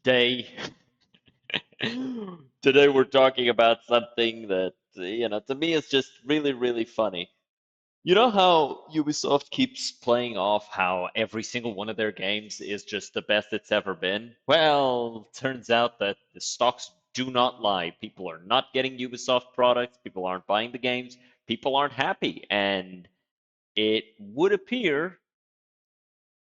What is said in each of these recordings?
Today, today we're talking about something that, to me is just really, really funny. You know how Ubisoft keeps playing off how every single one of their games is just the best it's ever been? Well, turns out that the stocks do not lie. People are not getting Ubisoft products, people aren't buying the games, people aren't happy, and it would appear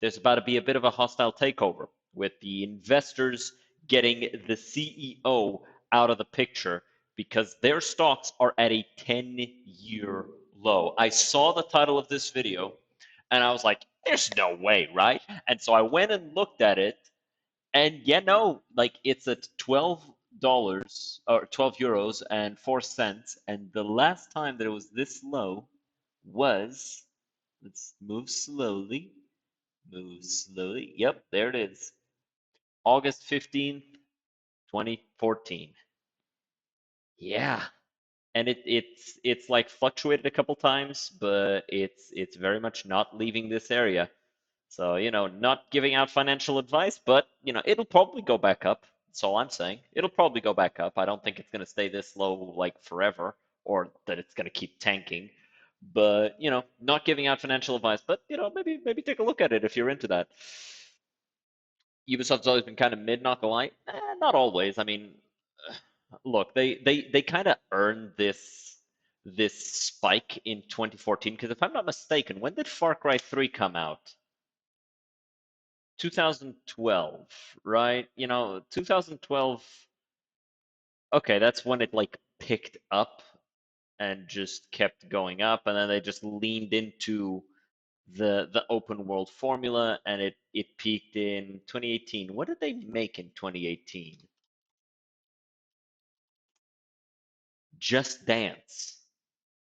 there's about to be a bit of a hostile takeover with the investors getting the CEO out of the picture because their stocks are at a 10-year low. I saw the title of this video and I was like, there's no way, right? And so I went and looked at it, and yeah, no, like it's at $12 or 12 euros and 4 cents. And the last time that it was this low was, let's move slowly. Move slowly. Yep, there it is. August 15th, 2014. Yeah. And it's like fluctuated a couple times, but it's very much not leaving this area. So, not giving out financial advice, but it'll probably go back up. That's all I'm saying. It'll probably go back up. I don't think it's gonna stay this low like forever, or that it's gonna keep tanking. But, not giving out financial advice, but maybe take a look at it if you're into that. Ubisoft's always been kind of mid, not gonna lie. Not always. I mean, look, they kind of earned this spike in 2014 because if I'm not mistaken, when did Far Cry 3 come out? 2012, right? 2012. Okay, that's when it like picked up and just kept going up, and then they just leaned into the open world formula, and it peaked in 2018. What did they make in 2018? Just Dance.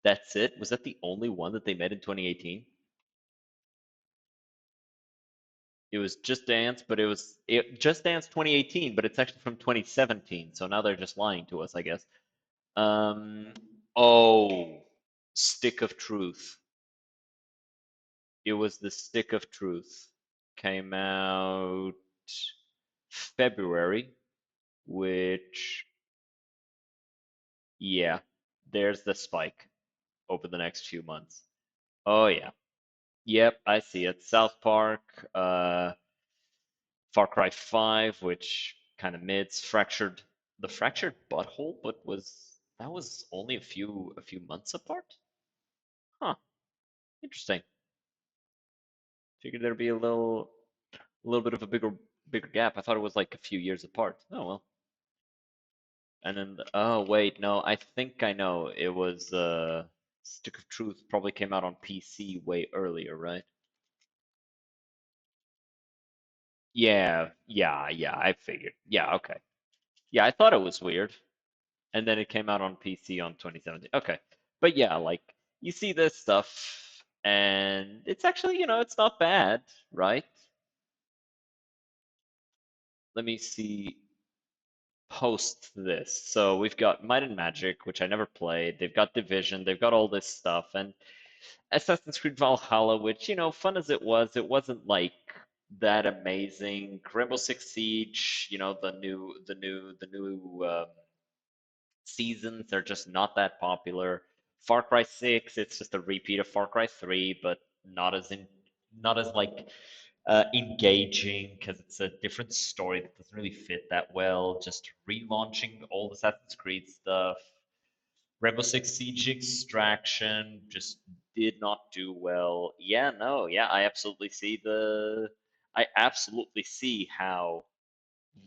That's it? Was that the only one that they made in 2018? It was Just Dance, but Just Dance 2018, but it's actually from 2017. So now they're just lying to us, I guess. Um, oh, Stick of Truth. It was the Stick of Truth. Came out February, which, yeah, there's the spike over the next few months. Oh yeah. Yep, I see it. South Park, Far Cry 5, which kind of mids, the Fractured Butthole, but that was only a few months apart? Huh, interesting. Figured there'd be a little bit of a bigger gap. I thought it was like a few years apart. Oh well. And then oh wait, no, I think I know. It was Stick of Truth probably came out on PC way earlier, right? Yeah, I figured. Yeah, okay. Yeah, I thought it was weird. And then it came out on PC on 2017. Okay. But yeah, like you see this stuff and it's actually, it's not bad, right? Let me see post this. So we've got Might and Magic, which I never played. They've got Division, they've got all this stuff, and Assassin's Creed Valhalla, which, fun as it wasn't like that amazing. Rainbow Six Siege, the new seasons are just not that popular. Far Cry 6, it's just a repeat of Far Cry 3, but not as like engaging because it's a different story that doesn't really fit that well. Just relaunching old Assassin's Creed stuff. Rainbow Six Siege Extraction just did not do well. Yeah, no, yeah, I absolutely see how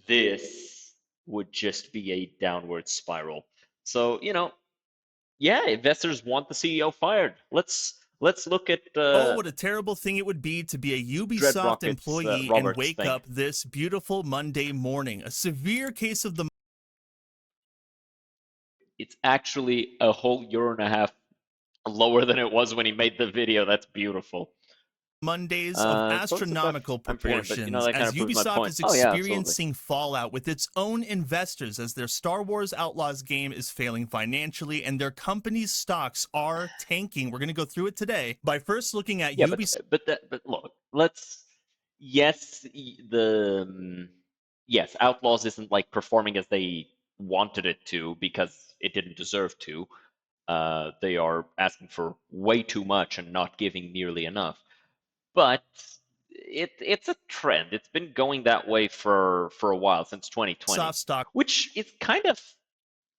this would just be a downward spiral. So, yeah, investors want the CEO fired. Let's look at Oh, what a terrible thing it would be to be a Dread Ubisoft Rocket's employee and Robert's wake thing. up this beautiful Monday morning. A severe case of the It's actually a whole year and a half lower than it was when he made the video. That's beautiful. Mondays of Tons of stuff astronomical I'm forgetting, but proportions that kind as of proves my Ubisoft point. is Oh yeah, absolutely. experiencing fallout with its own investors as their Star Wars Outlaws game is failing financially and their company's stocks are tanking. We're going to go through it today by first looking at Yeah, Ubisoft. but look, let's yes, the yes, Outlaws isn't like performing as they wanted it to because it didn't deserve to. They are asking for way too much and not giving nearly enough. But it's a trend. It's been going that way for a while, since 2020, Soft stock which is kind of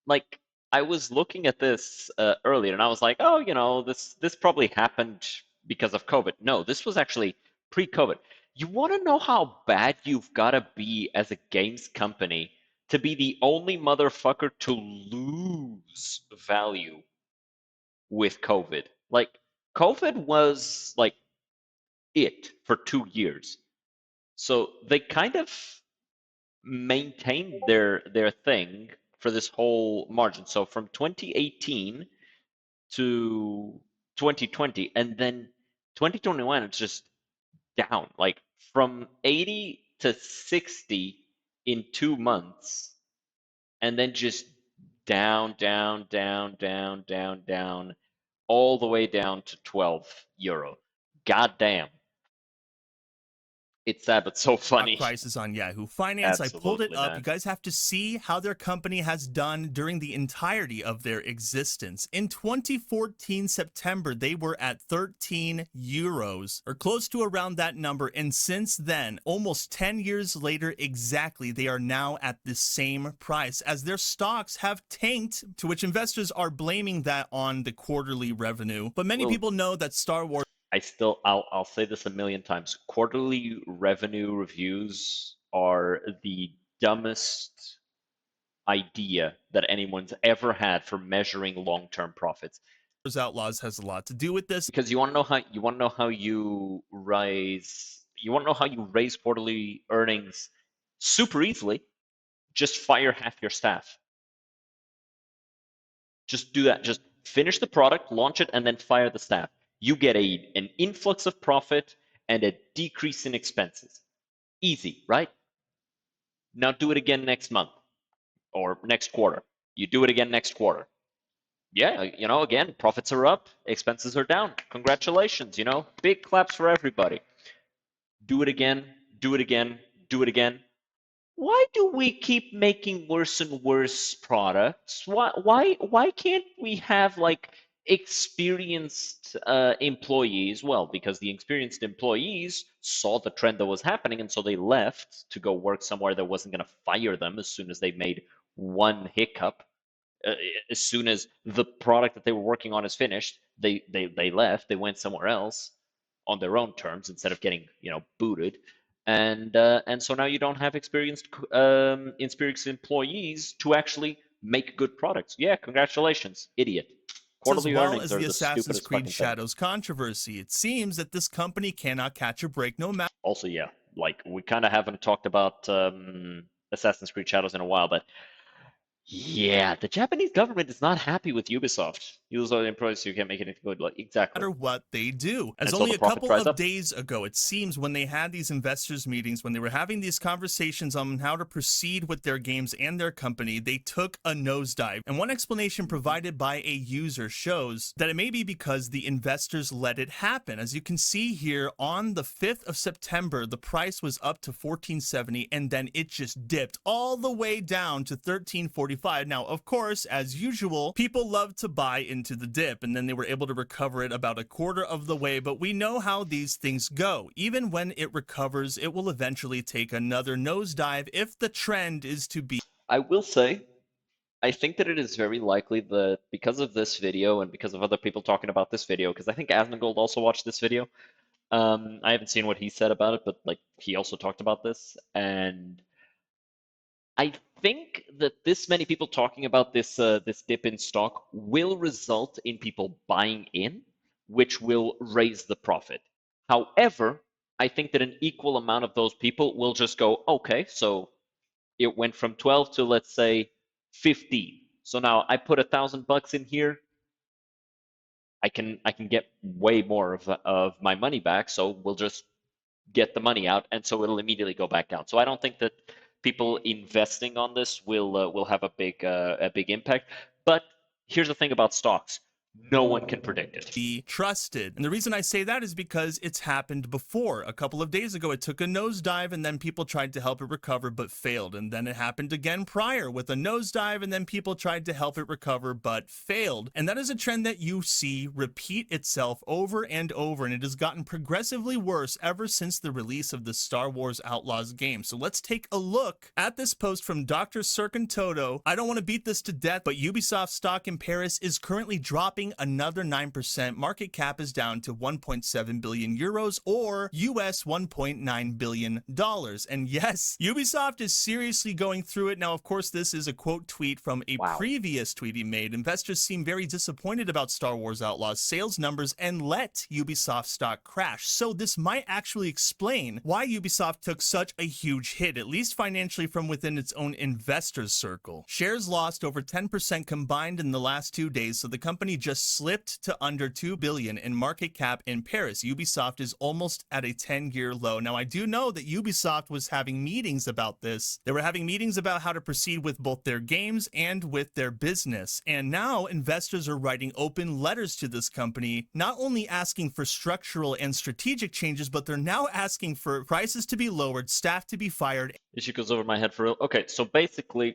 like, I was looking at this earlier and I was like, oh, this probably happened because of COVID. No, this was actually pre-COVID. You want to know how bad you've got to be as a games company to be the only motherfucker to lose value with COVID? Like, COVID was like it for 2 years. So they kind of maintained their thing for this whole margin. So from 2018 to 2020, and then 2021, it's just down, like from 80 to 60 in 2 months, and then just down, down, down, down, down, down, all the way down to €12. God damn. It's sad, but so funny. prices on Yahoo Finance. I pulled it Absolutely, up. You man. guys have to see how their company has done during the entirety of their existence. In 2014 September, they were at 13 euros, or close to around that number. And since then, almost 10 years later exactly, they are now at the same price as their stocks have tanked, to which investors are blaming that on the quarterly revenue. But many Well, people know that Star Wars I'll say this a million times. Quarterly revenue reviews are the dumbest idea that anyone's ever had for measuring long-term profits. Outlaws has a lot to do with this. Because you want to know how you raise quarterly earnings super easily. Just fire half your staff. Just do that. Just finish the product, launch it, and then fire the staff. You get an influx of profit and a decrease in expenses. Easy, right? Now do it again next month or next quarter. You do it again next quarter. Yeah, again, profits are up, expenses are down. Congratulations, big claps for everybody. Do it again, do it again, do it again. Why do we keep making worse and worse products? Why can't we have like experienced employees? Well, because the experienced employees saw the trend that was happening, and so they left to go work somewhere that wasn't going to fire them as soon as they made one hiccup. uh, as soon as the product that they were working on is finished, they left. They went somewhere else on their own terms instead of getting booted. And so now you don't have experienced employees to actually make good products. Yeah, congratulations, idiot. as Quarterly well earnings as are the the Assassin's stupidest Creed fucking thing. Shadows controversy. It seems that this company cannot catch a break no matter Also, yeah, like we kind of haven't talked about Assassin's Creed Shadows in a while, but yeah, the Japanese government is not happy with Ubisoft. Use all the employees, so you can't make anything good. Like, exactly. what they do. As And so only the a profit couple dries of up. days ago, it seems, when they had these investors meetings, when they were having these conversations on how to proceed with their games and their company, they took a nosedive. And one explanation provided by a user shows that it may be because the investors let it happen. As you can see here, on the 5th of September, the price was up to 14.70, and then it just dipped all the way down to 13.45. Now, of course, as usual, people love to buy into the dip, and then they were able to recover it about a quarter of the way. But we know how these things go. Even when it recovers, it will eventually take another nosedive if the trend is to be I will say, I think that it is very likely that because of this video and because of other people talking about this video, because I think Asmongold also watched this video. I haven't seen what he said about it, but like he also talked about this, and I think that this many people talking about this dip in stock will result in people buying in, which will raise the profit. However, I think that an equal amount of those people will just go, okay, so it went from 12 to, let's say, 15. So now I put $1,000 in here. I can get way more of my money back. So we'll just get the money out, and so it'll immediately go back down. So I don't think that people investing on this will have a big impact. But here's the thing about stocks. No one can predict it. be trusted. And the reason I say that is because it's happened before. A couple of days ago, it took a nosedive and then people tried to help it recover but failed. And then it happened again prior with a nosedive and then people tried to help it recover but failed. And that is a trend that you see repeat itself over and over. And it has gotten progressively worse ever since the release of the Star Wars Outlaws game. So let's take a look at this post from Dr. Sirkin Toto. I don't want to beat this to death, but Ubisoft stock in Paris is currently dropping another 9%. Market cap is down to 1.7 billion euros or US $1.9 billion. And yes, Ubisoft is seriously going through it. Now, of course, this is a quote tweet from a Wow. previous tweet he made. Investors seem very disappointed about Star Wars Outlaws sales numbers and let Ubisoft stock crash. So this might actually explain why Ubisoft took such a huge hit, at least financially from within its own investors circle. Shares lost over 10% combined in the last 2 days, so the company just slipped to under 2 billion in market cap in Paris. Ubisoft is almost at a 10-year low. Now, I do know that Ubisoft was having meetings about this. They were having meetings about how to proceed with both their games and with their business. And now investors are writing open letters to this company, not only asking for structural and strategic changes, but they're now asking for prices to be lowered, staff to be fired. Issue goes over my head for real. Okay, so basically,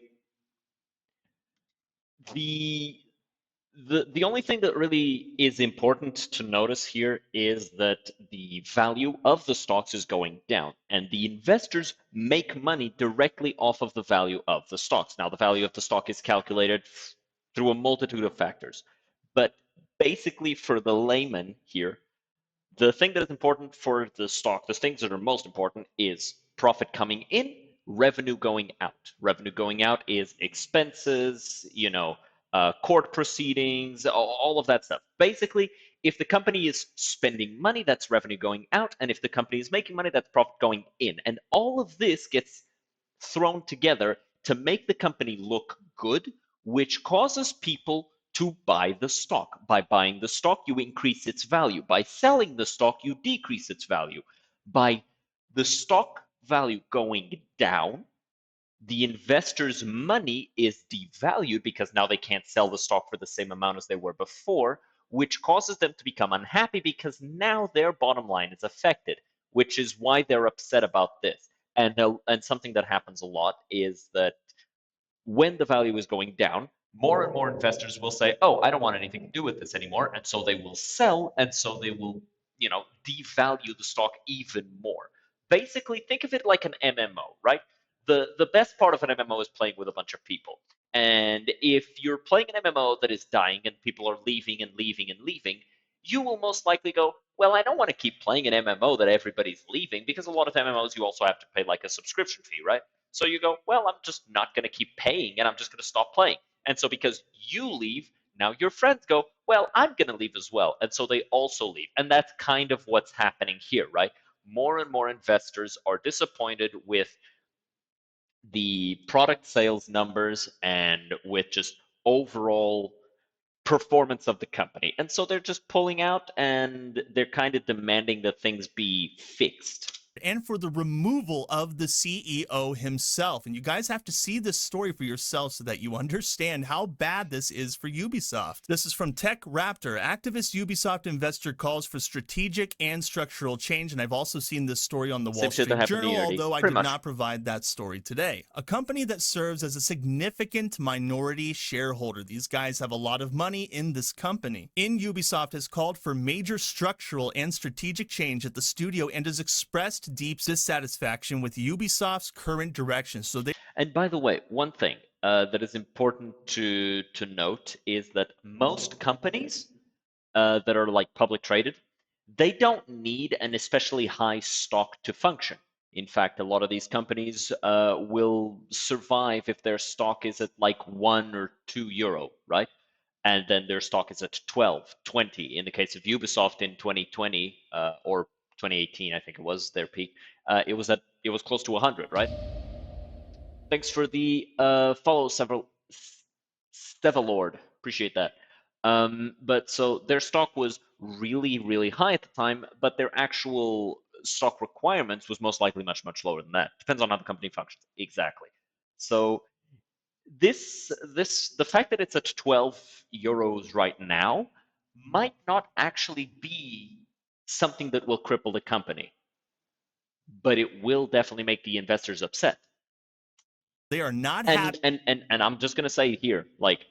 the the only thing that really is important to notice here is that the value of the stocks is going down, and the investors make money directly off of the value of the stocks. Now, the value of the stock is calculated through a multitude of factors, but basically for the layman here, the thing that is important for the stock, the things that are most important is profit coming in, revenue going out. Revenue going out is expenses, court proceedings, all of that stuff. Basically, if the company is spending money, that's revenue going out. And if the company is making money, that's profit going in. And all of this gets thrown together to make the company look good, which causes people to buy the stock. By buying the stock, you increase its value. By selling the stock, you decrease its value. By the stock value going down, the investors' money is devalued because now they can't sell the stock for the same amount as they were before, which causes them to become unhappy because now their bottom line is affected, which is why they're upset about this. And something that happens a lot is that when the value is going down, more and more investors will say, "Oh, I don't want anything to do with this anymore," and so they will sell, and so they will, devalue the stock even more. Basically, think of it like an MMO, right? The best part of an MMO is playing with a bunch of people. And if you're playing an MMO that is dying and people are leaving and leaving and leaving, you will most likely go, well, I don't want to keep playing an MMO that everybody's leaving, because a lot of MMOs you also have to pay like a subscription fee, right? So you go, well, I'm just not going to keep paying and I'm just going to stop playing. And so because you leave, now your friends go, well, I'm going to leave as well. And so they also leave. And that's kind of what's happening here, right? More and more investors are disappointed with the product sales numbers and with just overall performance of the company. And so they're just pulling out and they're kind of demanding that things be fixed. And for the removal of the CEO himself. And you guys have to see this story for yourself so that you understand how bad this is for Ubisoft. This is from Tech Raptor. Activist Ubisoft investor calls for strategic and structural change. And I've also seen this story on the Wall Same shit that Street happened to Journal, Unity. although I Pretty did much. not provide that story today. A company that serves as a significant minority shareholder. These guys have a lot of money in this company. In Ubisoft has called for major structural and strategic change at the studio and has expressed deep dissatisfaction with Ubisoft's current direction. So they And by the way, one thing that is important to note is that most companies that are like public traded, they don't need an especially high stock to function. In fact, a lot of these companies will survive if their stock is at like 1 or 2 euro, right? And then their stock is at 12, 20. In the case of Ubisoft in 2020 or 2018, I think it was their peak, it was close to 100, right? Thanks for the follow, several Stevalord. Appreciate that. But so their stock was really, really high at the time, but their actual stock requirements was most likely much, much lower than that. Depends on how the company functions. Exactly. So the fact that it's at 12 euros right now might not actually be something that will cripple the company, but it will definitely make the investors upset. They are not And happy I'm just gonna say here, like,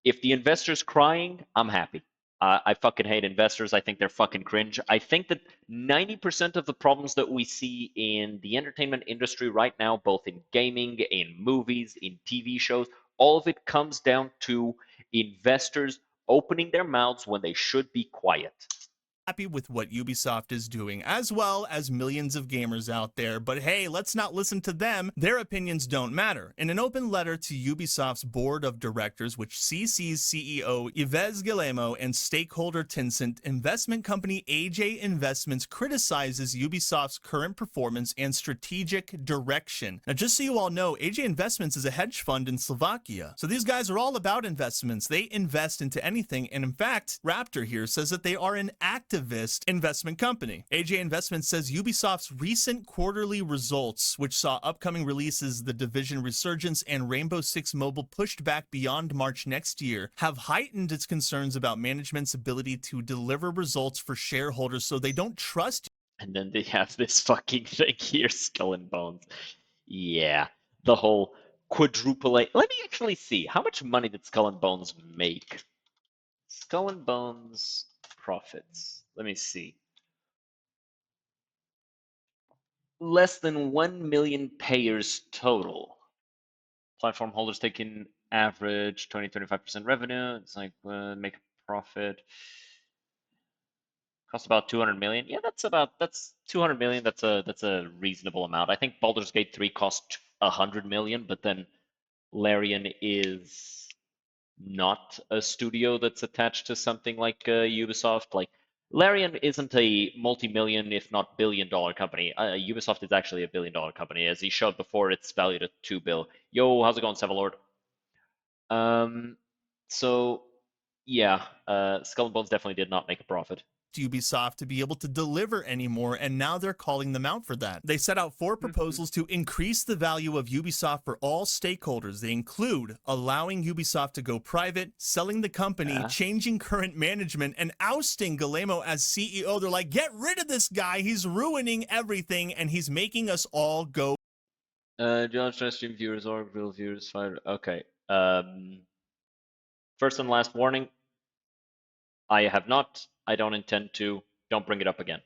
if the investor's crying, I'm happy. I fucking hate investors. I think they're fucking cringe. I think that 90% of the problems that we see in the entertainment industry right now, both in gaming, in movies, in TV shows, all of it comes down to investors opening their mouths when they should be quiet. with what Ubisoft is doing, as well as millions of gamers out there. But hey, let's not listen to them. Their opinions don't matter. In an open letter to Ubisoft's board of directors, which CC's CEO Yves Guillemot and stakeholder Tencent, investment company AJ Investments criticizes Ubisoft's current performance and strategic direction. Now, just so you all know, AJ Investments is a hedge fund in Slovakia. So these guys are all about investments. They invest into anything. And in fact, Raptor here says that they are an activist investment company. AJ Investments says Ubisoft's recent quarterly results, which saw upcoming releases The Division Resurgence and Rainbow Six Mobile pushed back beyond March next year, have heightened its concerns about management's ability to deliver results for shareholders, so they don't trust. And then they have this fucking thing here, Skull and Bones. Yeah, the whole quadruple A. Let me actually see. How much money did Skull and Bones make? Skull and Bones profits. Let me see. Less than 1 million payers total. Platform holders taking average 20-25% revenue. It's like make a profit. Cost about 200 million. Yeah, that's 200 million. That's a reasonable amount. I think Baldur's Gate 3 cost 100 million, but then Larian is not a studio that's attached to something like Ubisoft. Like Larian isn't a multi-million, if not billion-dollar company. Ubisoft is actually a billion-dollar company, as he showed before. It's valued at 2 bill. Yo, how's it going, Sevalord? Um, so yeah, Skull and Bones definitely did not make a profit. Ubisoft to be able to deliver anymore, and now they're calling them out for that. They set out 4 Mhm. proposals to increase the value of Ubisoft for all stakeholders. They include allowing Ubisoft to go private, selling the company, Yeah. changing current management, and ousting Guillemot as CEO. They're like, get rid of this guy. He's ruining everything, and he's making us all go. John stream viewers or real viewers fired. Okay. First and last warning. I have not. I don't intend to. Don't bring it up again.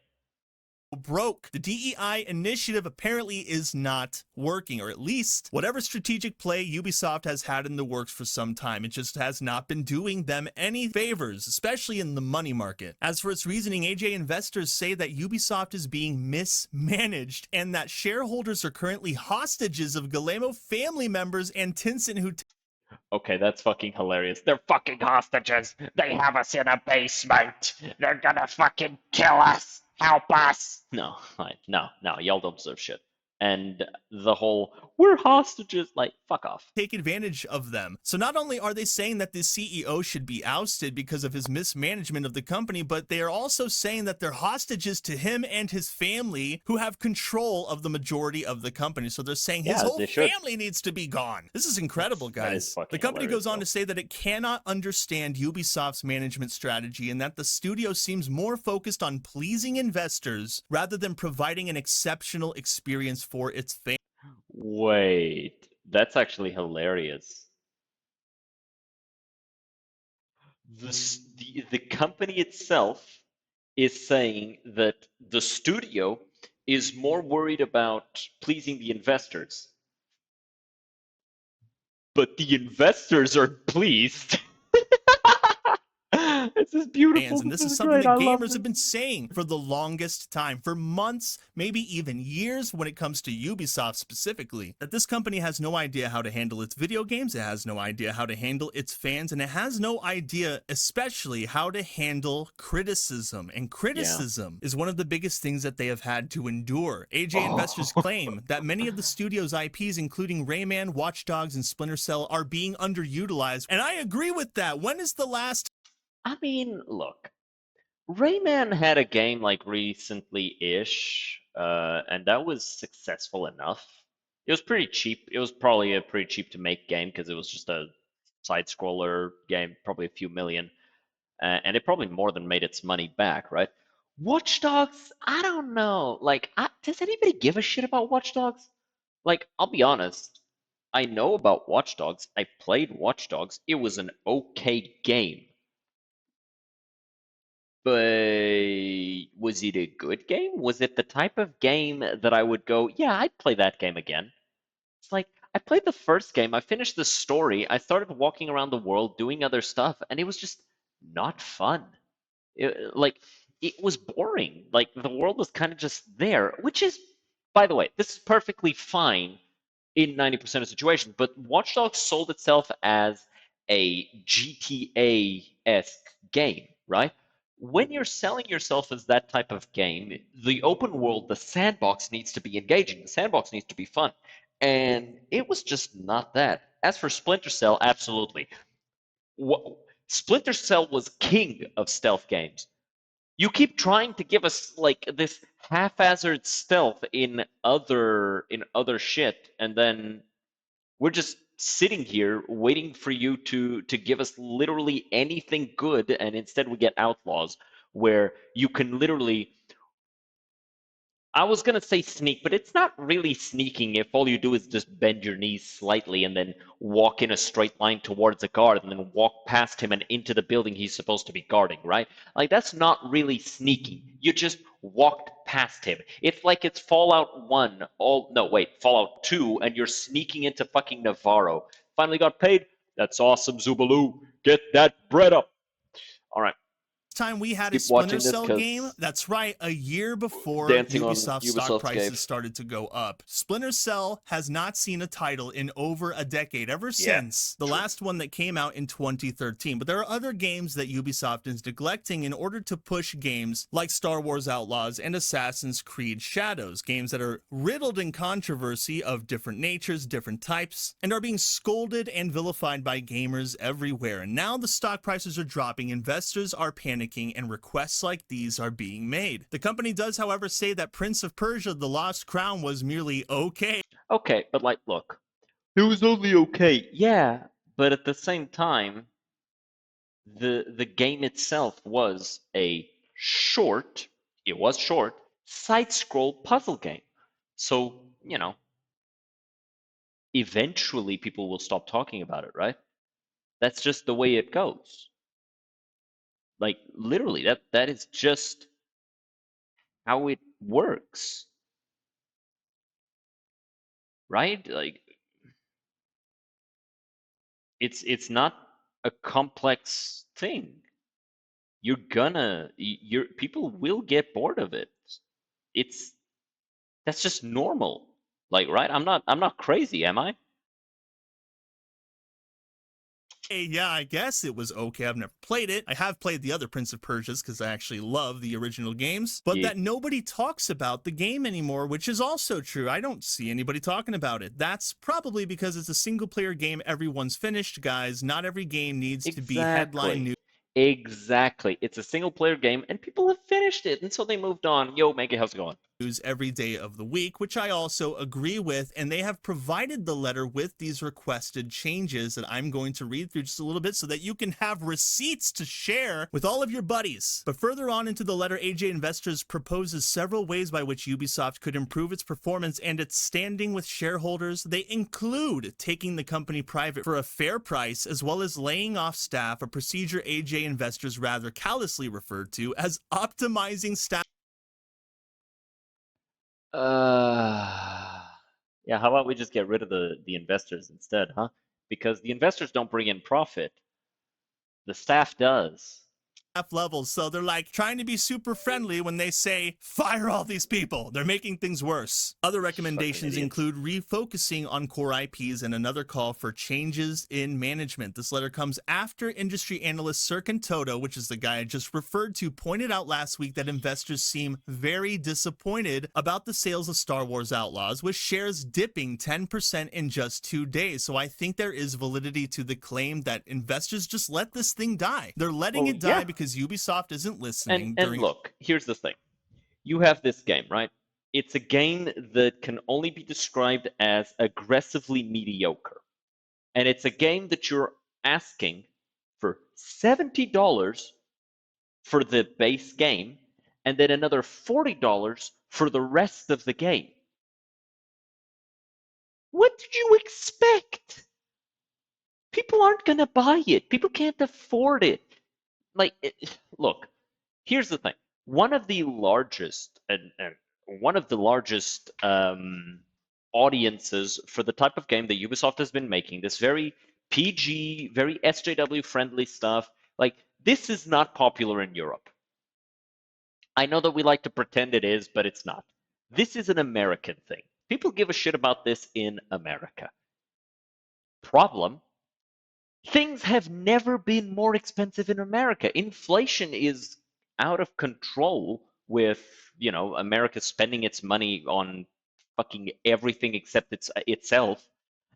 Broke. The DEI initiative apparently is not working, or at least whatever strategic play Ubisoft has had in the works for some time. It just has not been doing them any favors, especially in the money market. As for its reasoning, AJ investors say that Ubisoft is being mismanaged and that shareholders are currently hostages of Guillemot family members and Tencent, who Okay, that's fucking hilarious. They're fucking hostages. They have us in a basement. They're gonna fucking kill us. Help us. No, fine. No, no, y'all don't deserve shit. And the whole, we're hostages, like, fuck off. take advantage of them. So not only are they saying that the CEO should be ousted because of his mismanagement of the company, but they are also saying that they're hostages to him and his family who have control of the majority of the company. So they're saying his Yeah, whole they should. family needs to be gone. This is incredible, That is guys. The fucking company hilarious, goes on though. to say that it cannot understand Ubisoft's management strategy and that the studio seems more focused on pleasing investors rather than providing an exceptional experience for its fans. Wait, that's actually hilarious. The company itself is saying that the studio is more worried about pleasing the investors, but the investors are pleased. This is beautiful. And This this is is something great. that I love gamers have this. been saying for the longest time, for months, maybe even years when it comes to Ubisoft specifically, that this company has no idea how to handle its video games, it has no idea how to handle its fans, and it has no idea especially how to handle criticism. And Yeah. criticism is one of the biggest things that they have had to endure. AJ investors Oh. claim that many of the studio's IPs, including Rayman, Watch Dogs, and Splinter Cell, are being underutilized. And I agree with that. When is the last I mean, look, Rayman had a game like recently-ish, and that was successful enough. It was pretty cheap. It was probably a pretty cheap to make game because it was just a side scroller game, probably a few million. and it probably more than made its money back, right? Watch Dogs, I don't know. Like, does anybody give a shit about Watch Dogs? Like, I'll be honest. I know about Watch Dogs. I played Watch Dogs. It was an okay game. But was it a good game? Was it the type of game that I would go, yeah, I'd play that game again? It's like, I played the first game, I finished the story, I started walking around the world doing other stuff, and it was just not fun. Like, it was boring. Like, the world was kind of just there, which is, by the way, this is perfectly fine in 90% of situations, but Watch Dogs sold itself as a GTA-esque game, right? When you're selling yourself as that type of game, the open world, the sandbox needs to be engaging. The sandbox needs to be fun. And it was just not that. As for Splinter Cell, absolutely. Splinter Cell was king of stealth games. You keep trying to give us like this haphazard stealth in other shit, and then we're just sitting here waiting for you to give us literally anything good, and instead we get Outlaws, where you can literally, I was gonna say sneak, but it's not really sneaking if all you do is just bend your knees slightly and then walk in a straight line towards a guard and then walk past him and into the building he's supposed to be guarding, right? Like that's not really sneaking. You just walked past him. It's like it's Fallout 1, no, wait, Fallout 2, and you're sneaking into fucking Navarro. Finally got paid? That's awesome, Zubaloo. Get that bread up. All right, time we had a keep Splinter watching this Cell game, because that's right, a year before dancing on Ubisoft stock Ubisoft's prices cave. started to go up. Splinter Cell has not seen a title in over a decade, ever Yeah, since the true. last one that came out in 2013. But there are other games that Ubisoft is neglecting in order to push games like Star Wars Outlaws and Assassin's Creed Shadows, games that are riddled in controversy of different natures, different types, and are being scolded and vilified by gamers everywhere. And now the stock prices are dropping, investors are panicking, and requests like these are being made. The company does, however, say that Prince of Persia: The Lost Crown was merely okay. Okay, but like, look, it was only okay. Yeah, but at the same time, the game itself was a short, it was short, side-scroll puzzle game. So, eventually people will stop talking about it, right? That's just the way it goes. Like literally, that is just how it works, right? Like it's not a complex thing. Your people will get bored of it. It's That's just normal. Like, right? I'm not crazy, am I? Yeah, I guess it was okay. I've never played it. I have played the other Prince of Persias because I actually love the original games, but Yeah, that nobody talks about the game anymore, which is also true. I don't see anybody talking about it. That's probably because it's a single player game everyone's finished, guys. Not every game needs to be headline exactly. Exactly. It's a single player game and people have finished it and so they moved on. Yo, Maggie, how's it going? news every day of the week, which I also agree with. And they have provided the letter with these requested changes that I'm going to read through just a little bit so that you can have receipts to share with all of your buddies. But further on into the letter, AJ Investors proposes several ways by which Ubisoft could improve its performance and its standing with shareholders. They include taking the company private for a fair price, as well as laying off staff, a procedure AJ Investors rather callously referred to as optimizing staff. Uh, yeah, how about we just get rid of the investors instead, huh? Because the investors don't bring in profit. The staff does. Levels. So they're like trying to be super friendly when they say, fire all these people. They're making things worse. Other Fucking recommendations idiots. include refocusing on core IPs and another call for changes in management. This letter comes after industry analyst Serkan Toto, which is the guy I just referred to, pointed out last week that investors seem very disappointed about the sales of Star Wars Outlaws, with shares dipping 10% in just 2 days. So I think there is validity to the claim that investors just let this thing die. They're letting Well, it die yeah. because Ubisoft isn't And listening and during. look, here's the thing. You have this game, right? It's a game that can only be described as aggressively mediocre. And it's a game that you're asking for $70 for the base game, and then another $40 for the rest of the game. What did you expect? People aren't going to buy it. People can't afford it. Look, here's the thing. One of the largest and one of the largest audiences for the type of game that Ubisoft has been making, this very PG, very SJW friendly stuff, like this is not popular in Europe. I know that we like to pretend it is, but it's not. This is an American thing. People give a shit about this in America. Problem, things have never been more expensive in America. Inflation is out of control with, America spending its money on fucking everything except itself.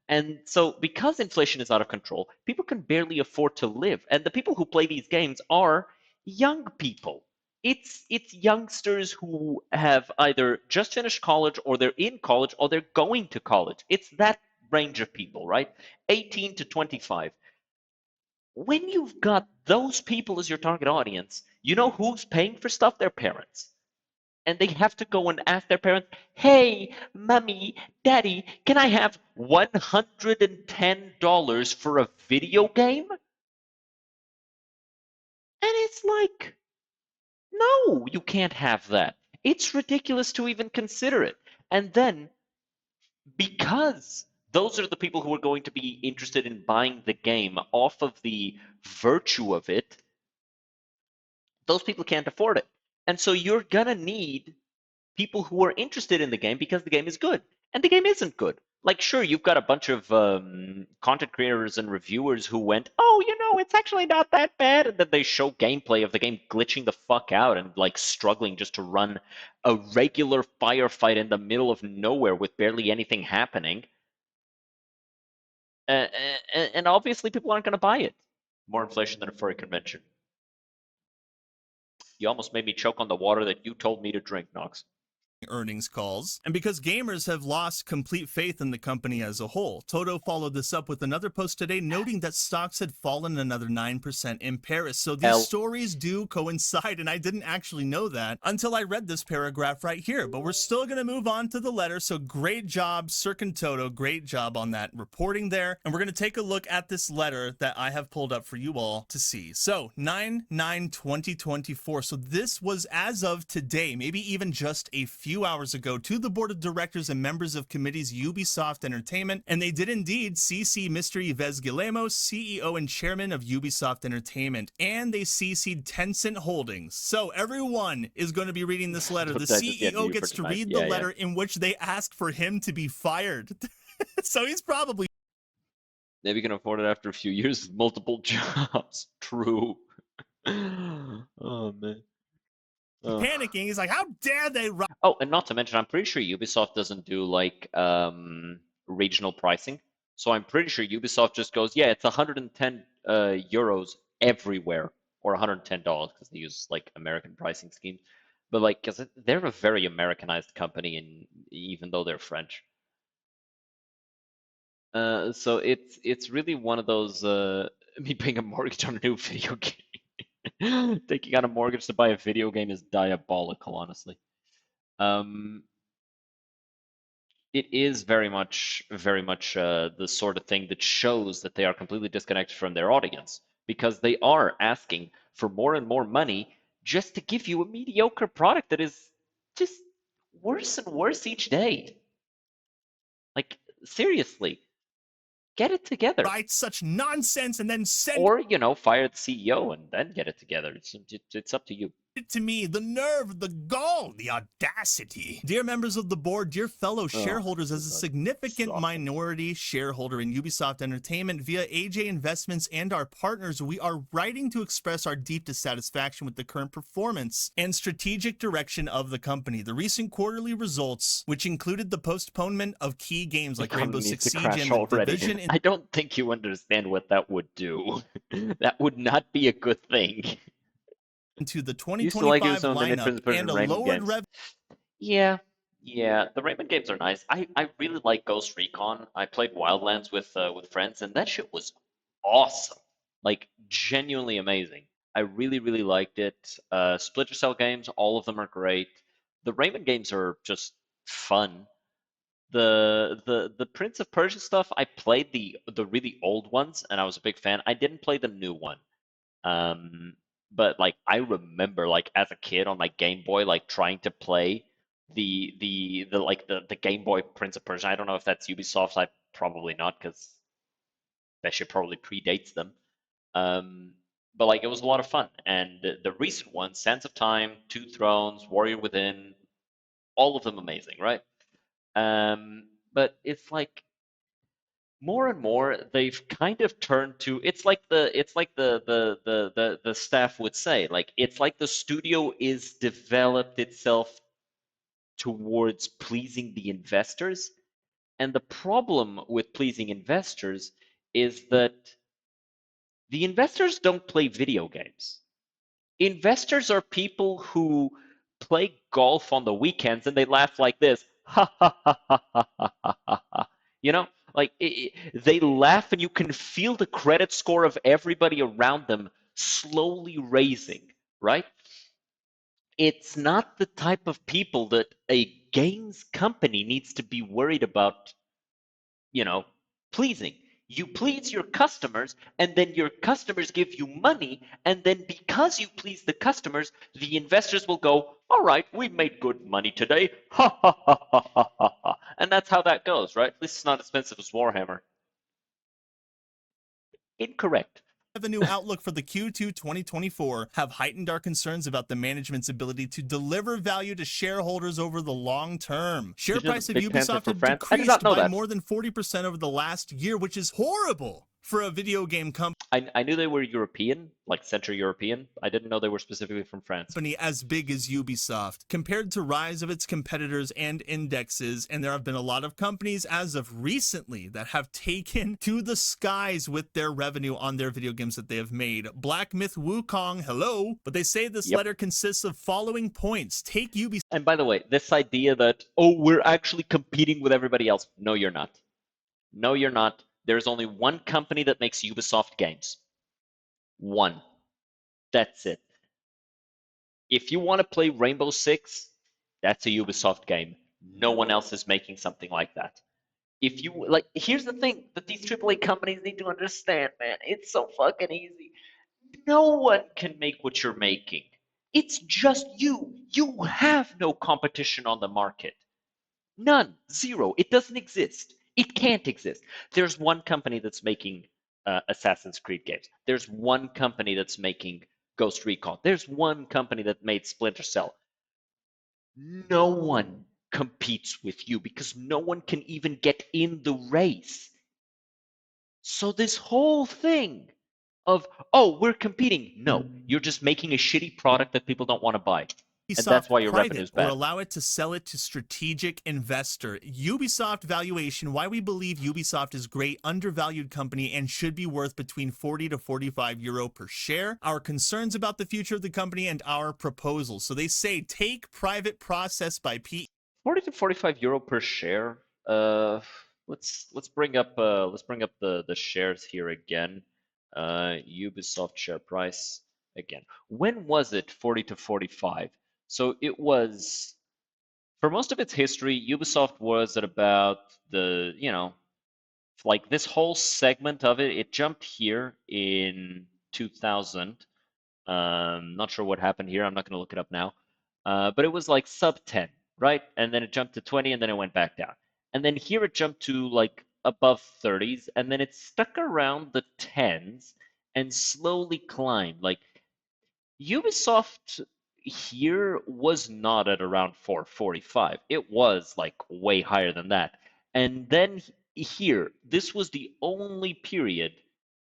And so, because inflation is out of control, people can barely afford to live. And the people who play these games are young people. It's youngsters who have either just finished college or they're in college or they're going to college. It's that range of people, right? 18 to 25. When you've got those people as your target audience, you know who's paying for stuff? Their parents. And they have to go and ask their parents, hey, mommy, daddy, can I have $110 for a video game? And it's like, no, you can't have that. It's ridiculous to even consider it. And then, because those are the people who are going to be interested in buying the game off of the virtue of it, those people can't afford it. And so you're going to need people who are interested in the game because the game is good. And the game isn't good. Like, sure, you've got a bunch of content creators and reviewers who went, oh, it's actually not that bad. And then they show gameplay of the game glitching the fuck out and, like, struggling just to run a regular firefight in the middle of nowhere with barely anything happening. And obviously, people aren't going to buy it. More inflation than a furry convention. You almost made me choke on the water that you told me to drink, Knox. Earnings calls, and because gamers have lost complete faith in the company as a whole. Toto followed this up with another post today noting that stocks had fallen another 9% in Paris. So these L. stories do coincide, and I didn't actually know that until I read this paragraph right here. But we're still going to move on to the letter. So great job, Cirque Toto. Great job on that reporting there. And we're going to take a look at this letter that I have pulled up for you all to see. So 9/9/2024. So this was as of today, maybe even just a few hours ago, to the board of directors and members of committees Ubisoft Entertainment, and they did indeed CC Mr. Yves Guillemot, CEO and chairman of Ubisoft Entertainment, and they CC'd Tencent Holdings. So everyone is going to be reading this letter. The I just CEO knew for gets to tonight. read the Yeah, letter in which they ask for him to be fired. So he's probably maybe can afford it after a few years of multiple jobs. True. Oh man. Ugh. panicking. He's like, how dare they write Oh, and not to mention, I'm pretty sure Ubisoft doesn't do like regional pricing. So I'm pretty sure Ubisoft just goes, yeah, it's 110 euros everywhere, or $110 because they use like American pricing schemes. But like, because they're a very Americanized company, and even though they're French. So it's really one of those me paying a mortgage on a new video game. Taking out a mortgage to buy a video game is diabolical, honestly. Um, it is very much the sort of thing that shows that they are completely disconnected from their audience because they are asking for more and more money just to give you a mediocre product that is just worse and worse each day. Like, seriously, get it together. such nonsense and then send Or, fire the CEO and then get it together. It's up to you. it to me? The nerve, the gall, the audacity. Dear members of the board, dear fellow Oh, shareholders, as a God. significant Stop it. minority shareholder in Ubisoft Entertainment via AJ Investments and our partners, we are writing to express our deep dissatisfaction with the current performance and strategic direction of the company. The recent quarterly results, which included the postponement of key games like Rainbow Economy needs Six to Siege crash and The already. Division I don't think you understand what that would do. That would not be a good thing. into the Used to like 2025 Ubisoft and lineup Infinite and Person a Rayman lowered games. revenue. Yeah, yeah. The Rayman games are nice. I really like Ghost Recon. I played Wildlands with friends, and that shit was awesome. Like genuinely amazing. I really, really liked it. Splinter Cell games, all of them are great. The Rayman games are just fun. The Prince of Persia stuff, I played the really old ones, and I was a big fan. I didn't play the new one. Um, but like I remember like as a kid on my Game Boy, like trying to play the Game Boy Prince of Persia. I don't know if that's Ubisoft. I probably not because that shit probably predates them. Um, but like it was a lot of fun. And the recent ones, Sands of Time, Two Thrones, Warrior Within, all of them amazing, right? But it's like more and more they've kind of turned to it's like the staff would say, like it's like the studio is developed itself towards pleasing the investors. And the problem with pleasing investors is that the investors don't play video games. Investors are people who play golf on the weekends and they laugh like this. Ha ha ha ha ha ha ha ha. You know, like they laugh and you can feel the credit score of everybody around them slowly raising, right? It's not the type of people that a games company needs to be worried about, you know, pleasing. You please your customers, and then your customers give you money, and then because you please the customers, the investors will go, all right, we made good money today. Ha ha ha ha ha ha ha. And that's how that goes, right? At least it's not expensive as Warhammer. Incorrect. Revenue outlook for the Q2 2024 have heightened our concerns about the management's ability to deliver value to shareholders over the long term. Share You're just a price of big panther Ubisoft for have France. I did not decreased know by that. more than 40% over the last year, which is horrible for a video game company I knew they were European, like Central European. I didn't know they were specifically from France. as big as Ubisoft compared to rise of its competitors and indexes. And there have been a lot of companies as of recently that have taken to the skies with their revenue on their video games that they have made. Black Myth Wukong, hello. But they say this Yep. letter consists of following points. Take Ubisoft. And by the way, this idea that, oh, we're actually competing with everybody else. No, you're not. No, you're not. There's only one company that makes Ubisoft games. One. That's it. If you want to play Rainbow Six, that's a Ubisoft game. No one else is making something like that. If you like, here's the thing that these AAA companies need to understand, man. It's so fucking easy. No one can make what you're making. It's just you. You have no competition on the market. None. Zero. It doesn't exist. It can't exist. There's one company that's making Assassin's Creed games. There's one company that's making Ghost Recon. There's one company that made Splinter Cell. No one competes with you because no one can even get in the race. So this whole thing of, oh, we're competing. No, you're just making a shitty product that people don't want to buy. And that's why your Private revenue's or bad. allow it to sell it to strategic investor. Ubisoft valuation, why we believe Ubisoft is great undervalued company and should be worth between 40 to 45 euro per share. Our concerns about the future of the company and our proposals. So they say take private process by P 40 to 45 euro per share. Let's bring up the shares here again. Ubisoft share price again. When was it 40 to 45? So it was for most of its history, Ubisoft was at about like this whole segment of it. It jumped here in 2000. Not sure what happened here. I'm not going to look it up now. But it was like sub 10, right? And then it jumped to 20 and then it went back down. And then here it jumped to like above 30s and then it stuck around the 10s and slowly climbed. Like Ubisoft here was not at around 445. It was like way higher than that. And then here, this was the only period.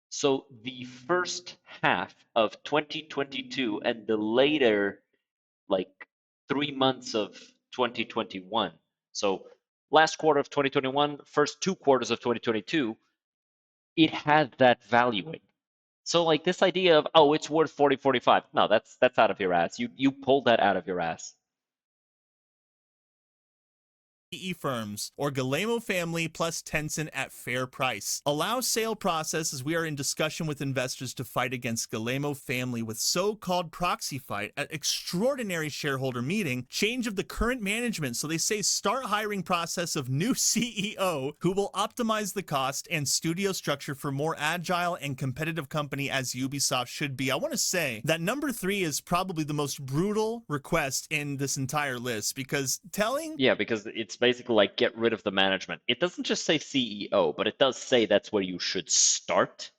So the first half of 2022 and the later, like 3 months of 2021. So last quarter of 2021, first 2 quarters of 2022, it had that valuing. So like this idea of, oh, it's worth 40, 45. No, that's out of your ass. You pulled that out of your ass. firms or Galemo family plus Tencent at fair price. Allow sale process as we are in discussion with investors to fight against Galemo family with so-called proxy fight at extraordinary shareholder meeting, change of the current management. So they say start hiring process of new CEO who will optimize the cost and studio structure for more agile and competitive company as Ubisoft should be. I want to say that number 3 is probably the most brutal request in this entire list because telling Yeah, because it's basically like get rid of the management. It doesn't just say CEO, but it does say that's where you should start.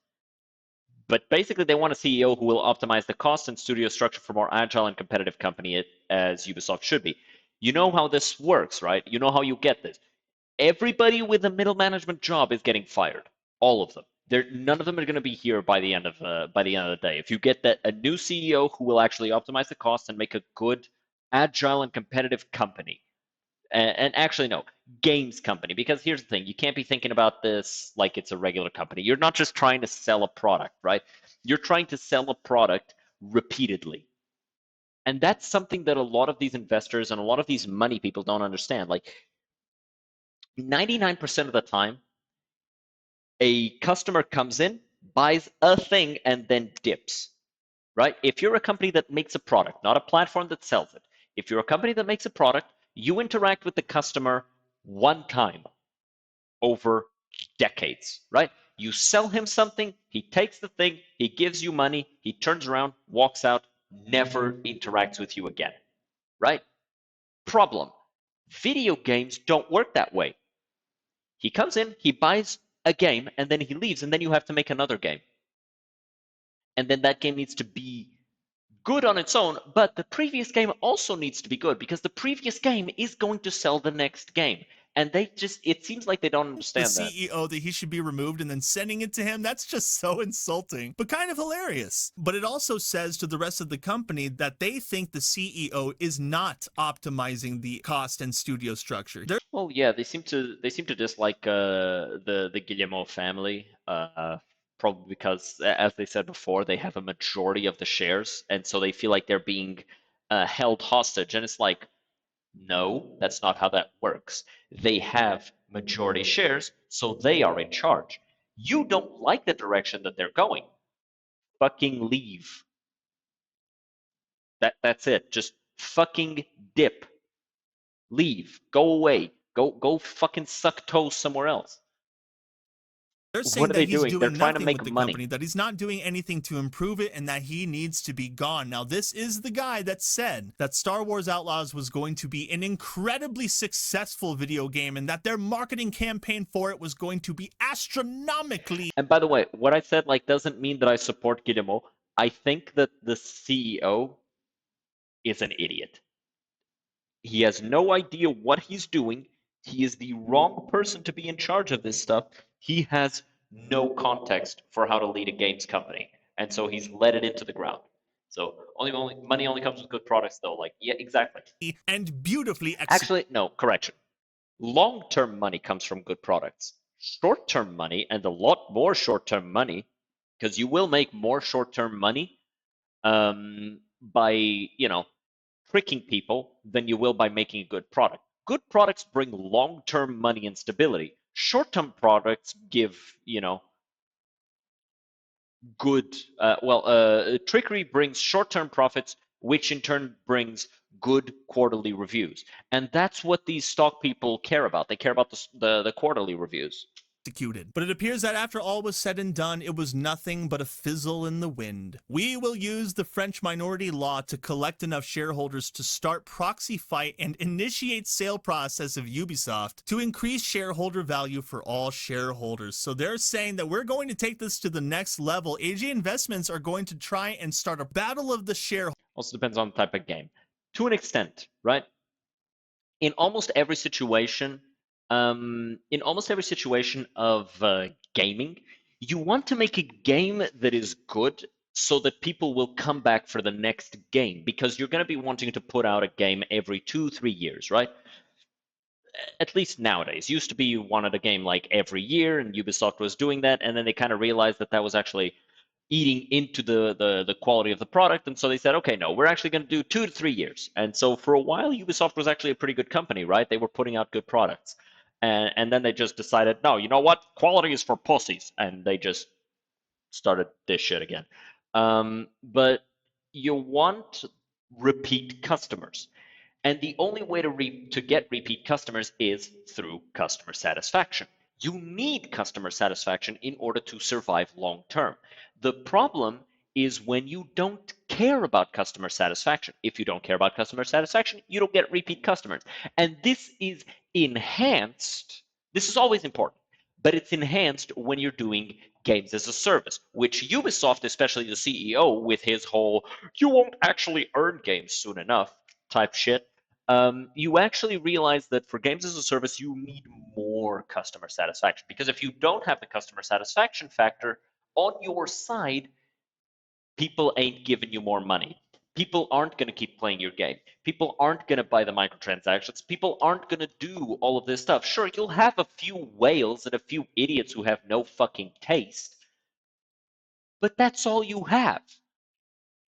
But basically, they want a CEO who will optimize the cost and studio structure for more agile and competitive company as Ubisoft should be. You know how this works, right? You know how you get this. Everybody with a middle management job is getting fired. All of them. None of them are going to be here by the end of the day. If you get that a new CEO who will actually optimize the cost and make a good, agile and competitive company, and actually no, games company, because here's the thing, you can't be thinking about this like it's a regular company. You're not just trying to sell a product, right? You're trying to sell a product repeatedly, and that's something that a lot of these investors and a lot of these money people don't understand. Like 99% of the time a customer comes in, buys a thing, and then dips, right? If you're a company that makes a product, not a platform that sells it, if you're a company that makes a product, you interact with the customer one time over decades, right? You sell him something, he takes the thing, he gives you money, he turns around, walks out, never interacts with you again, right? Problem. Video games don't work that way. He comes in, he buys a game, and then he leaves, and then you have to make another game. And then that game needs to be good on its own, but the previous game also needs to be good because the previous game is going to sell the next game. And it seems like they don't the understand that. CEO that he should be removed and then sending it to him, that's just so insulting, but kind of hilarious. But it also says to the rest of the company that they think the CEO is not optimizing the cost and studio structure. Well, yeah, they seem to dislike the Guillemot family, probably because, as they said before, they have a majority of the shares, and so they feel like they're being held hostage. And it's like, no, that's not how that works. They have majority shares, so they are in charge. You don't like the direction that they're going. Fucking leave. That's it. Just fucking dip. Leave. Go away. Go fucking suck toes somewhere else. They're What saying are that they he's doing? They're doing trying to nothing make with the money. company, that he's not doing anything to improve it, and that he needs to be gone. Now, this is the guy that said that Star Wars Outlaws was going to be an incredibly successful video game and that their marketing campaign for it was going to be astronomically. And by the way, what I said like doesn't mean that I support Guillemot. I think that the CEO is an idiot. He has no idea what he's doing. He is the wrong person to be in charge of this stuff. He has no context for how to lead a games company, and so he's let it into the ground. So only money only comes with good products, though. Like, yeah, exactly. And beautifully executed. Actually, no, correction. Long-term money comes from good products. Short-term money, and a lot more short-term money, because you will make more short-term money by, tricking people than you will by making a good product. Good products bring long-term money and stability. Short-term products give, good, trickery brings short-term profits, which in turn brings good quarterly reviews. And that's what these stock people care about. They care about the quarterly reviews. But it appears that after all was said and done, it was nothing but a fizzle in the wind. We will use the French minority law to collect enough shareholders to start proxy fight and initiate sale process of Ubisoft to increase shareholder value for all shareholders. So they're saying that we're going to take this to the next level. AJ Investments are going to try and start a battle of the shareholders. Also depends on the type of game. To an extent, right? In almost every situation, of gaming, you want to make a game that is good so that people will come back for the next game because you're going to be wanting to put out a game every 2-3 years, right? At least nowadays. Used to be you wanted a game like every year, and Ubisoft was doing that, and then they kind of realized that that was actually eating into the quality of the product. And so they said, okay, no, we're actually going to do 2 to 3 years. And so for a while, Ubisoft was actually a pretty good company, right? They were putting out good products. And then they just decided, no, you know what? Quality is for pussies. And they just started this shit again. But you want repeat customers. And the only way to get repeat customers is through customer satisfaction. You need customer satisfaction in order to survive long term. The problem is when you don't care about customer satisfaction. If you don't care about customer satisfaction, you don't get repeat customers. And this is enhanced. This is always important, but it's enhanced when you're doing games as a service, which Ubisoft, especially the CEO, with his whole "you won't actually earn games soon enough" type shit, you actually realize that for games as a service, you need more customer satisfaction. Because if you don't have the customer satisfaction factor on your side, people ain't giving you more money. People aren't going to keep playing your game. People aren't going to buy the microtransactions. People aren't going to do all of this stuff. Sure, you'll have a few whales and a few idiots who have no fucking taste, but that's all you have.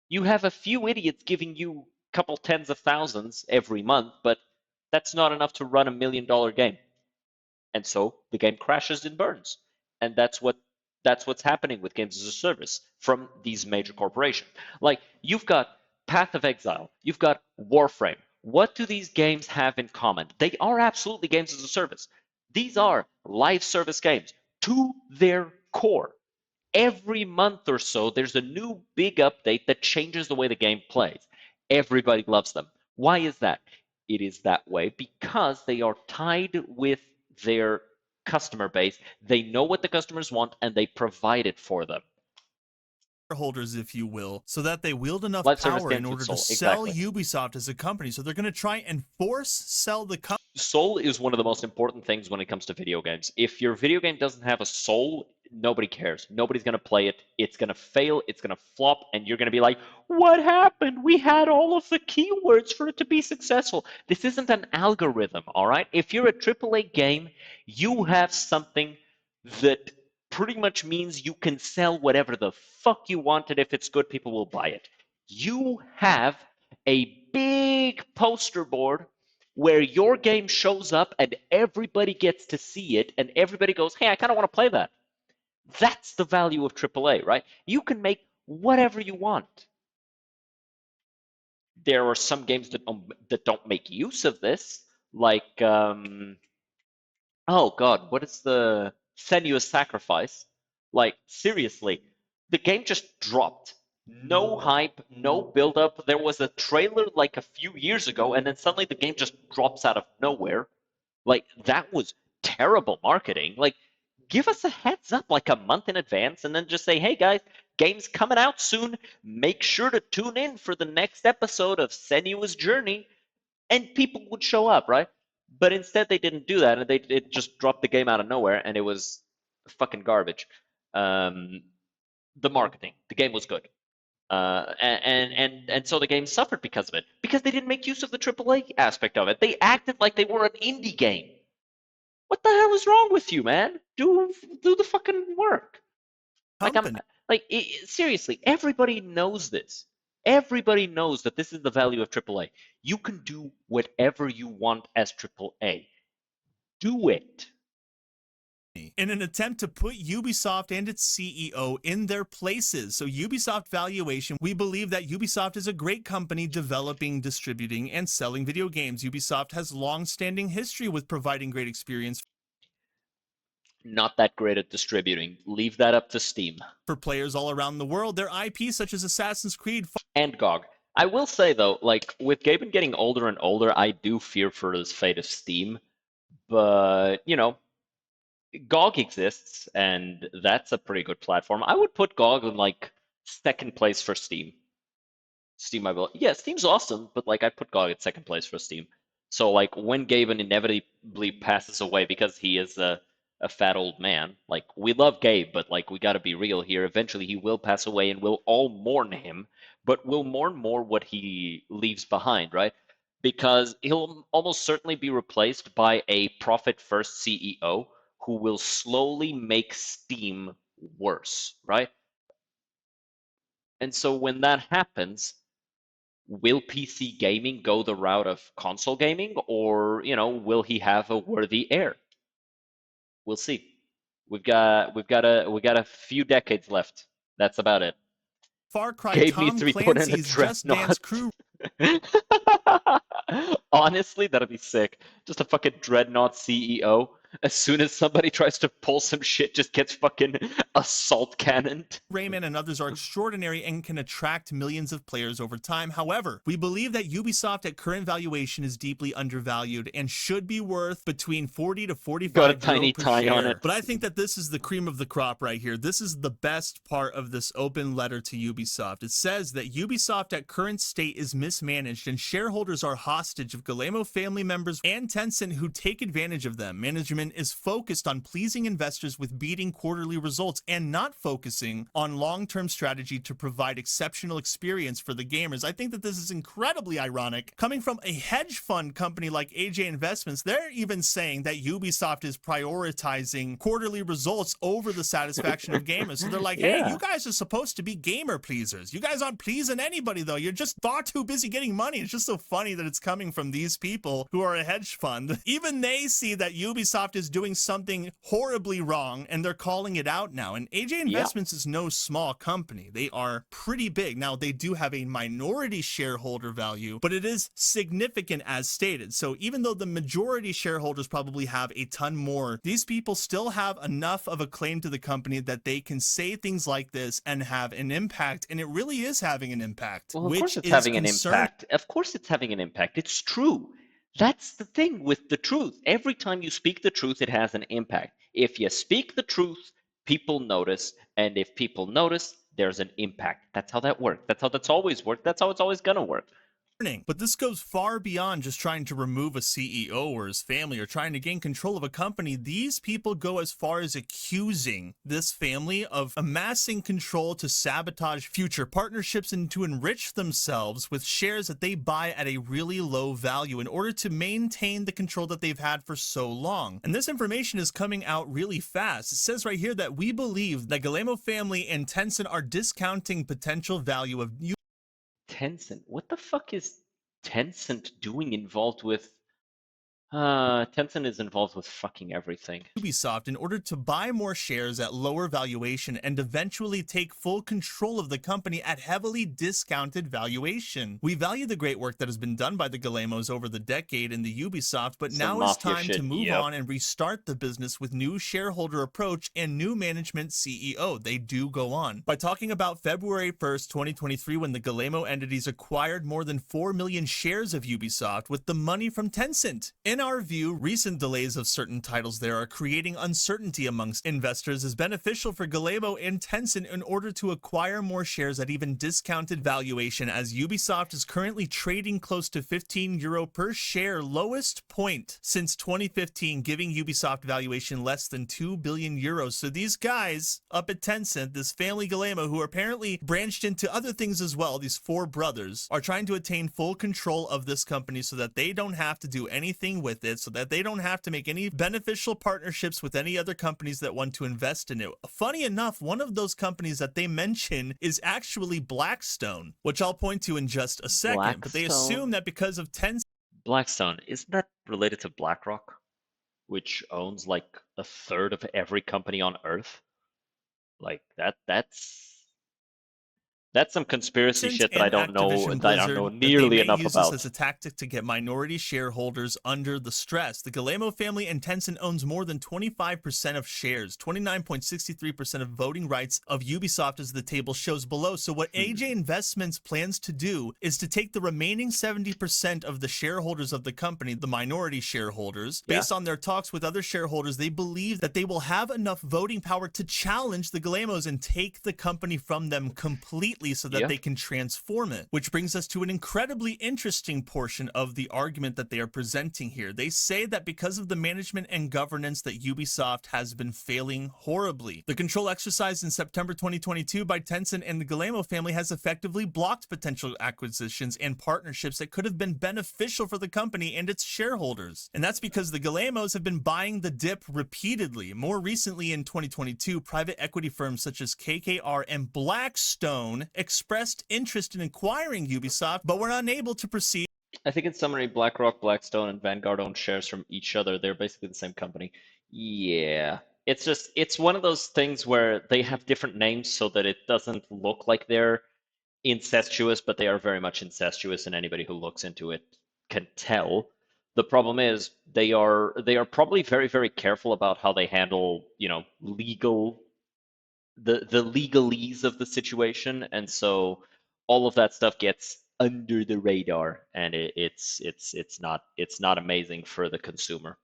You have a few idiots giving you a couple tens of thousands every month, but that's not enough to run $1 million game. And so the game crashes and burns. And that's what's happening with games as a service from these major corporations. Like you've got Path of Exile, you've got Warframe. What do these games have in common? They are absolutely games as a service. These are live service games to their core. Every month or so, there's a new big update that changes the way the game plays. Everybody loves them. Why is that? It is that way because they are tied with their customer base. They know what the customers want and they provide it for them. Shareholders, if you will, so that they wield enough Live service power in games with order to soul. sell Exactly. Ubisoft as a company. So they're going to try and force sell the company. Soul is one of the most important things when it comes to video games. If your video game doesn't have a soul, nobody cares. Nobody's going to play it. It's going to fail. It's going to flop. And you're going to be like, what happened? We had all of the keywords for it to be successful. This isn't an algorithm, all right? If you're a AAA game, you have something that pretty much means you can sell whatever the fuck you want. And if it's good, people will buy it. You have a big poster board where your game shows up and everybody gets to see it and everybody goes, hey, I kind of want to play that. That's the value of AAA, right? You can make whatever you want. There are some games that don't make use of this, like oh god, what is the Senua's Sacrifice? Like seriously, the game just dropped. No hype, no build up. There was a trailer like a few years ago, and then suddenly the game just drops out of nowhere. Like that was terrible marketing. Like give us a heads up like a month in advance and then just say, "Hey guys, game's coming out soon. Make sure to tune in for the next episode of Senua's Journey." And people would show up, right? But instead they didn't do that and they it just dropped the game out of nowhere and it was fucking garbage. Um, the marketing, the game was good. And so the game suffered because of it because they didn't make use of the AAA aspect of it. They acted like they were an indie game. What the hell is wrong with you, man? Do the fucking work. Like I'm Company. like seriously, everybody knows this. Everybody knows that this is the value of AAA. You can do whatever you want as AAA. Do it. In an attempt to put Ubisoft and its CEO in their places. So Ubisoft valuation, we believe that Ubisoft is a great company developing, distributing, and selling video games. Ubisoft has long-standing history with providing great experience Not that great at distributing. Leave that up to Steam for players all around the world. Their IPs such as Assassin's Creed, and GOG. I will say though, like with Gaben getting older and older, I do fear for his fate of Steam. But you know, GOG exists, and that's a pretty good platform. I would put GOG in like second place for Steam. Steam, I will. Yeah, Steam's awesome, but like I put GOG at second place for Steam. So like when Gaben inevitably passes away because he is a fat old man, like we love Gabe, but like we got to be real here. Eventually he will pass away, and we'll all mourn him, but we'll mourn more what he leaves behind, right? Because he'll almost certainly be replaced by a profit first CEO who will slowly make Steam worse, right? And so when that happens, will PC gaming go the route of console gaming, or, will he have a worthy heir? We'll see. We got a few decades left. That's about it. Far Cry Gave me Tom 3 point and a Clancy's Just Dance dreadnought. crew. Honestly, that'd be sick. Just a fucking dreadnought CEO. As soon as somebody tries to pull some shit, just gets fucking assault cannoned. Rayman and others are extraordinary and can attract millions of players over time. However, we believe that Ubisoft at current valuation is deeply undervalued and should be worth between 40 to Got a 45 euro tiny per tie on share. it. But I think that this is the cream of the crop right here. This is the best part of this open letter to Ubisoft. It says that Ubisoft at current state is mismanaged and shareholders are hostage of Guillemot family members and Tencent who take advantage of them. Management is focused on pleasing investors with beating quarterly results and not focusing on long-term strategy to provide exceptional experience for the gamers. I think that this is incredibly ironic. Coming from a hedge fund company like AJ Investments, they're even saying that Ubisoft is prioritizing quarterly results over the satisfaction of gamers. So they're like, hey, Yeah. you guys are supposed to be gamer pleasers. You guys aren't pleasing anybody, though. You're just far too busy getting money. It's just so funny that it's coming from these people who are a hedge fund. Even they see that Ubisoft is doing something horribly wrong, and they're calling it out now. And AJ Yeah. Investments is no small company. They are pretty big. Now, they do have a minority shareholder value, but it is significant as stated. So even though the majority shareholders probably have a ton more, these people still have enough of a claim to the company that they can say things like this and have an impact. And it really is having an impact, Well, of course which it's is having an concerning. impact. Of course it's having an impact. It's true. That's the thing with the truth. Every time you speak the truth, it has an impact. If you speak the truth, people notice, and if people notice, there's an impact. That's how that works. That's how that's always worked. That's how it's always gonna work. But this goes far beyond just trying to remove a CEO or his family or trying to gain control of a company. These people go as far as accusing this family of amassing control to sabotage future partnerships and to enrich themselves with shares that they buy at a really low value in order to maintain the control that they've had for so long. And this information is coming out really fast. It says right here that we believe that Guillemot family and Tencent are discounting potential value of Tencent. What the fuck is Tencent doing involved with? Tencent is involved with fucking everything. Ubisoft in order to buy more shares at lower valuation and eventually take full control of the company at heavily discounted valuation. We value the great work that has been done by the Guillemots over the decade in the Ubisoft, but Some now it's mafia time to shit. move Yep. on and restart the business with new shareholder approach and new management CEO. They do go on. By talking about February 1st, 2023, when the Guillemot entities acquired more than 4 million shares of Ubisoft with the money from Tencent. In our view, recent delays of certain titles there are creating uncertainty amongst investors is beneficial for Guillemot and Tencent in order to acquire more shares at even discounted valuation, as Ubisoft is currently trading close to 15 euro per share, lowest point since 2015, giving Ubisoft valuation less than 2 billion euros. So these guys up at Tencent, this family Guillemot, who are apparently branched into other things as well, these four brothers, are trying to attain full control of this company so that they don't have to do anything with it, so that they don't have to make any beneficial partnerships with any other companies that want to invest in it. Funny enough, one of those companies that they mention is actually Blackstone, which I'll point to in just a second. But they assume Blackstone. that because of Tencent Blackstone. Isn't that related to BlackRock, which owns like a third of every company on Earth? Like that's some conspiracy shit that I and don't know Activision that I don't know Blizzard, that they nearly may enough use this as about. a tactic to get minority shareholders under the stress. The Guillemot family and Tencent owns more than 25% of shares, 29.63% of voting rights of Ubisoft, as the table shows below. So what AJ Investments plans to do is to take the remaining 70% of the shareholders of the company, the minority shareholders, Yeah. based on their talks with other shareholders, they believe that they will have enough voting power to challenge the Guillemots and take the company from them completely so that Yeah. they can transform it. Which brings us to an incredibly interesting portion of the argument that they are presenting here. They say that because of the management and governance that Ubisoft has been failing horribly. The control exercised in September 2022 by Tencent and the Guillemot family has effectively blocked potential acquisitions and partnerships that could have been beneficial for the company and its shareholders. And that's because the Guillemots have been buying the dip repeatedly. More recently in 2022, private equity firms such as KKR and Blackstone expressed interest in acquiring Ubisoft, but were unable to proceed. I think in summary, BlackRock, Blackstone, and Vanguard own shares from each other. They're basically the same company. Yeah. It's one of those things where they have different names so that it doesn't look like they're incestuous, but they are very much incestuous, and anybody who looks into it can tell. The problem is they are probably very, very careful about how they handle, the legalese of the situation, and so all of that stuff gets under the radar, and it's not amazing for the consumer.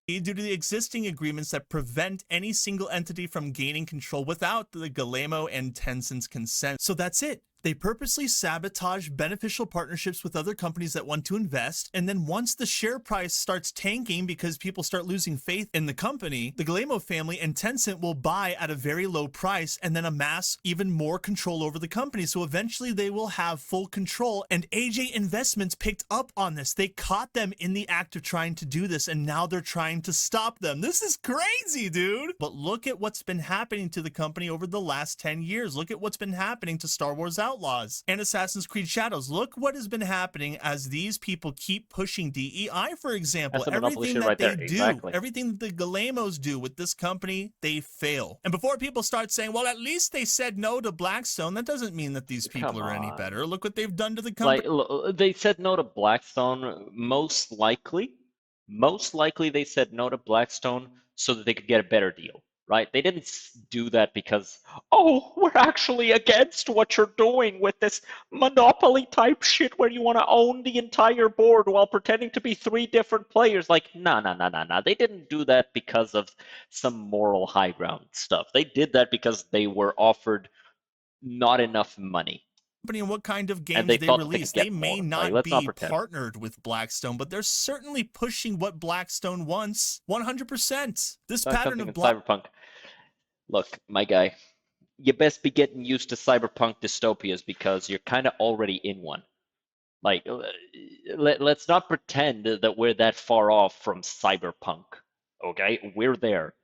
Due to the existing agreements that prevent any single entity from gaining control without the Guillemot and Tencent's consent. So that's it. They purposely sabotage beneficial partnerships with other companies that want to invest, and then once the share price starts tanking because people start losing faith in the company, the Guillemot family and Tencent will buy at a very low price and then amass even more control over the company. So eventually they will have full control, and AJ Investments picked up on this. They caught them in the act of trying to do this, and now they're trying to stop them. This is crazy, dude. But look at what's been happening to the company over the last 10 years. Look at what's been happening to Star Wars Outlaws and Assassin's Creed Shadows. Look what has been happening as these people keep pushing DEI, for example. That's the monopoly Everything shit that right they there. do, Exactly. everything that the Guillemots do with this company, they fail. And before people start saying, well, at least they said no to Blackstone, that doesn't mean that these people Come are any on. better. Look what they've done to the company. Like, they said no to Blackstone, most likely they said no to Blackstone so that they could get a better deal, right? They didn't do that because, oh, we're actually against what you're doing with this monopoly type shit where you want to own the entire board while pretending to be three different players. Like, no, no, no, no, no. They didn't do that because of some moral high ground stuff. They did that because they were offered not enough money And what kind of and games they they thought that they release. could They get may more. Like, not let's not be pretend. partnered with Blackstone, but they're certainly pushing what Blackstone wants 100%. This Try pattern something of in Cyberpunk. Look, my guy, you best be getting used to cyberpunk dystopias because you're kind of already in one. Like, let's not pretend that we're that far off from cyberpunk. Okay? We're there.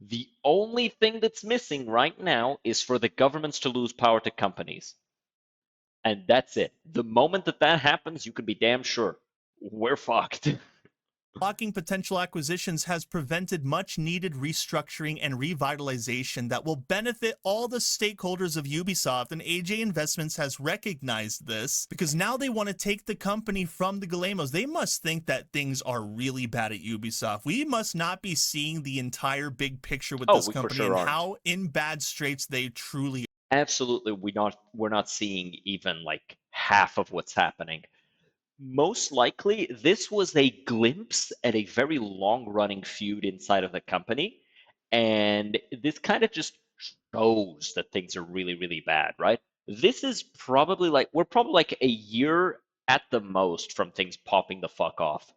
The only thing that's missing right now is for the governments to lose power to companies. And that's it. The moment that that happens, you can be damn sure we're fucked. blocking potential acquisitions has prevented much needed restructuring and revitalization that will benefit all the stakeholders of Ubisoft, and AJ Investments has recognized this because now they want to take the company from the Guillemots. They must think that things are really bad at Ubisoft. We must not be seeing the entire big picture with Oh, this we for company sure and aren't. how in bad straits they truly Absolutely, we're not seeing even like half of what's happening. Most likely, this was a glimpse at a very long-running feud inside of the company, and this kind of just shows that things are really, really bad, right? This is probably like we're probably like a year at the most from things popping the fuck off.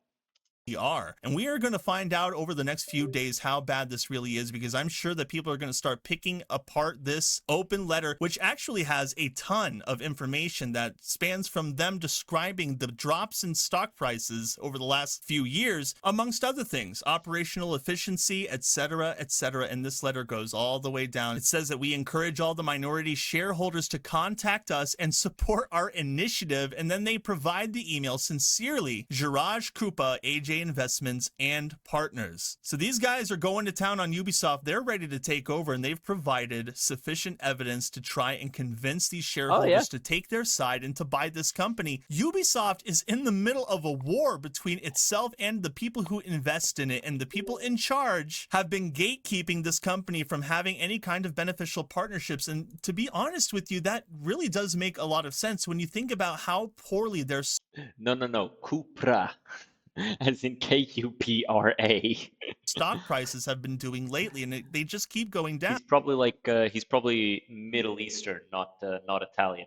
are. And we are going to find out over the next few days how bad this really is, because I'm sure that people are going to start picking apart this open letter, which actually has a ton of information that spans from them describing the drops in stock prices over the last few years, amongst other things, operational efficiency, etc., etc. And this letter goes all the way down. It says that we encourage all the minority shareholders to contact us and support our initiative. And then they provide the email, sincerely, Jiraj Krupa, AJ Investments and Partners. So these guys are going to town on Ubisoft. They're ready to take over, and they've provided sufficient evidence to try and convince these Oh yeah. shareholders to take their side and to buy this company. Ubisoft is in the middle of a war between itself and the people who invest in it, and the people in charge have been gatekeeping this company from having any kind of beneficial partnerships. And to be honest with you, that really does make a lot of sense when you think about how poorly their No, no, no. Cupra, as in Kupra. stock prices have been doing lately, and they just keep going down. He's probably Middle Eastern, not Italian.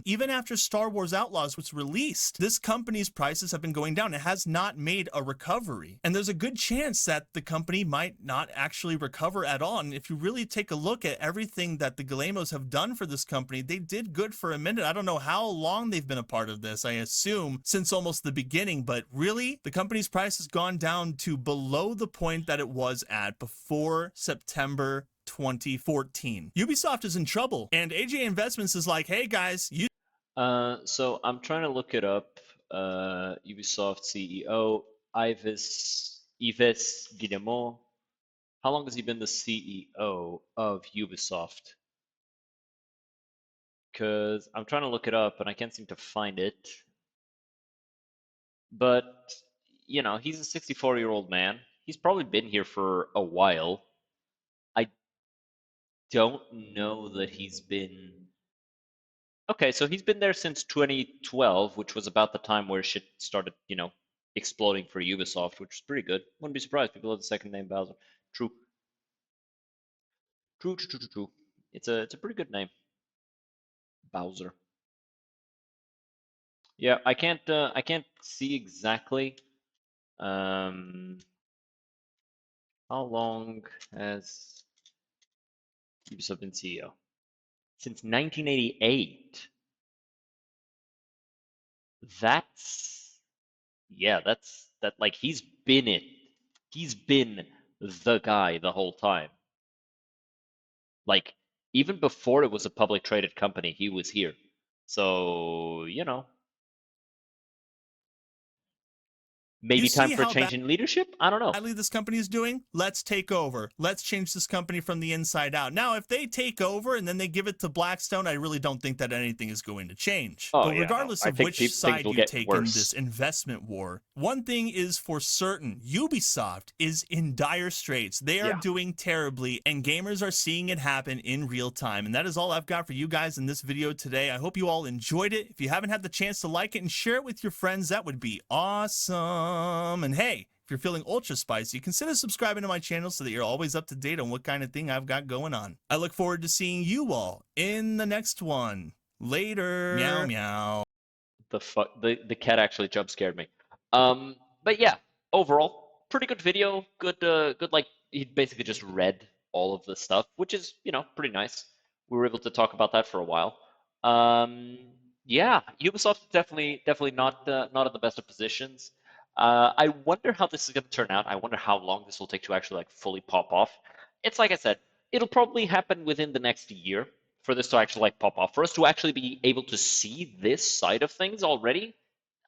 Even after Star Wars Outlaws was released, this company's prices have been going down. It has not made a recovery. And there's a good chance that the company might not actually recover at all. And if you really take a look at everything that the Guillemots have done for this company, they did good for a minute. I don't know how long they've been a part of this. I assume since almost the beginning, but really, the company's price has gone down to below the point that it was at before September 2014. Ubisoft is in trouble, and AJ Investments is like, hey guys, you So I'm trying to look it up. Ubisoft CEO Yves Guillemot. How long has he been the CEO of Ubisoft? Because I'm trying to look it up and I can't seem to find it. But, he's a 64-year-old man. He's probably been here for a while. I don't know that he's been. Okay, so he's been there since 2012, which was about the time where shit started, exploding for Ubisoft, which is pretty good. Wouldn't be surprised. People have the second name Bowser. True. True, true, true, true, true. It's a pretty good name. Bowser. Yeah, I can't see exactly um how long has Ubisoft been CEO? Since 1988. That's yeah, that like He's been the guy the whole time. Like even before it was a public traded company, he was here. So, maybe time see for a how change in leadership? I don't know. badly this company is doing, let's take over. Let's change this company from the inside out. Now, if they take over and then they give it to Blackstone, I really don't think that anything is going to change. Oh But yeah, no. regardless I of think which things side will you get take in this worse. investment war, one thing is for certain, Ubisoft is in dire straits. They are Yeah. doing terribly, and gamers are seeing it happen in real time. And that is all I've got for you guys in this video today. I hope you all enjoyed it. If you haven't had the chance to like it and share it with your friends, that would be awesome. And hey, if you're feeling ultra spicy, consider subscribing to my channel so that you're always up to date on what kind of thing I've got going on. I look forward to seeing you all in the next one. Later. Meow meow. The fuck the cat actually jump scared me. But yeah, overall, pretty good video. Good like he basically just read all of the stuff, which is, pretty nice. We were able to talk about that for a while. Um, yeah, Ubisoft is definitely not in the best of positions. I wonder how this is going to turn out. I wonder how long this will take to actually like fully pop off. It's like I said, it'll probably happen within the next year for this to actually like pop off, for us to actually be able to see this side of things already.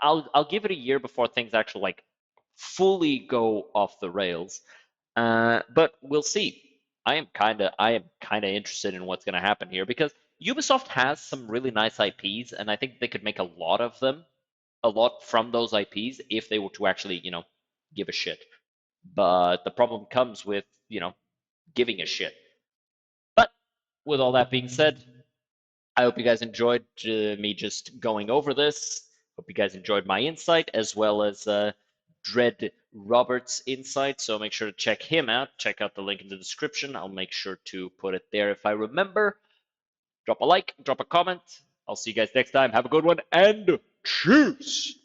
I'll give it a year before things actually like fully go off the rails. But we'll see. I am kinda interested in what's gonna happen here because Ubisoft has some really nice IPs, and I think they could make a lot of them, a lot from those IPs if they were to actually, give a shit. But the problem comes with, giving a shit. But with all that being said, I hope you guys enjoyed me just going over this. Hope you guys enjoyed my insight as well as Dread Roberts' insight. So make sure to check him out. Check out the link in the description. I'll make sure to put it there if I remember. Drop a like, drop a comment. I'll see you guys next time. Have a good one and cheers!